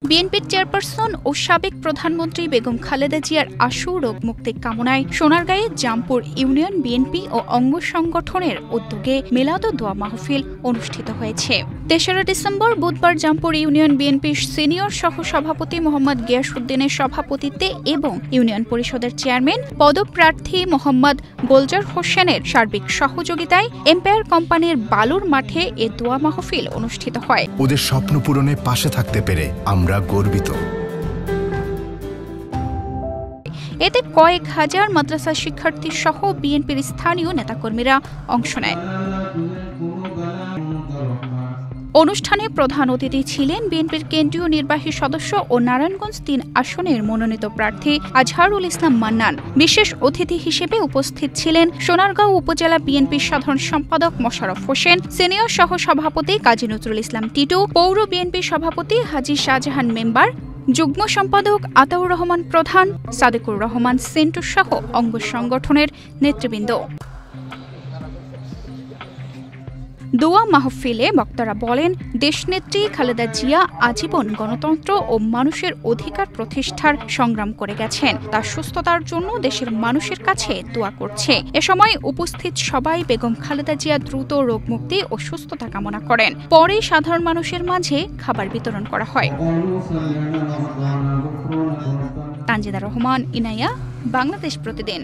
বিএনপির চেয়ারপারসন ও সাবেক প্রধানমন্ত্রী বেগম খালেদা জিয়ার আশু রোগ মুক্তি কামনায় সোনারগাঁয়ে জামপুর ইউনিয়ন বিএনপি ও অঙ্গ সংগঠনের উদ্যোগে মিলাদ ও দোয়া মাহফিল অনুষ্ঠিত হয়েছে। ৩রা ডিসেম্বর বুধবার জামপুর ইউনিয়ন বিএনপির সিনিয়র সহসভাপতি মোহাম্মদ গিয়াসউদ্দিনের সভাপতিত্বে এবং ইউনিয়ন পরিষদের চেয়ারম্যান পদপ্রার্থী মোহাম্মদ গোলজার হোসেনের সার্বিক সহযোগিতায় এম্পায়ার কোম্পানির বালুর মাঠে এ দোয়া মাহফিল অনুষ্ঠিত হয়। ওদের স্বপ্ন পূরণে পাশে থাকতে পেরে আমরা গর্বিত। এতে কয়েক হাজার মাদ্রাসা শিক্ষার্থী সহ বিএনপির স্থানীয় নেতাকর্মীরা অংশ নেন। অনুষ্ঠানে প্রধান অতিথি ছিলেন বিএনপির কেন্দ্রীয় নির্বাহী সদস্য ও নারায়ণগঞ্জ ৩ আসনের মনোনীত প্রার্থী আজহারুল ইসলাম মান্নান। বিশেষ অতিথি হিসেবে উপস্থিত ছিলেন সোনারগাঁও উপজেলা বিএনপির সাধারণ সম্পাদক মোশাররফ হোসেন, সিনিয়র সহসভাপতি কাজী নজরুল ইসলাম টিটু, পৌর বিএনপির সভাপতি হাজী শাহজাহান মেম্বার, যুগ্ম সম্পাদক আতাউর রহমান প্রধান, সাদেকুর রহমান সেন্টু সহ অঙ্গ সংগঠনের নেতৃবৃন্দ। দোয়া মাহফিলে বক্তারা বলেন, দেশনেত্রী খালেদা জিয়া আজীবন গণতন্ত্র ও মানুষের অধিকার প্রতিষ্ঠার সংগ্রাম করে গেছেন। তার সুস্থতার জন্য দেশের মানুষের কাছে দোয়া করছে। এ সময় উপস্থিত সবাই বেগম খালেদা জিয়া দ্রুত রোগ মুক্তি ও সুস্থতা কামনা করেন। পরে সাধারণ মানুষের মাঝে খাবার বিতরণ করা হয়। তানজিদা রহমান, ইনায়া, বাংলাদেশ প্রতিদিন।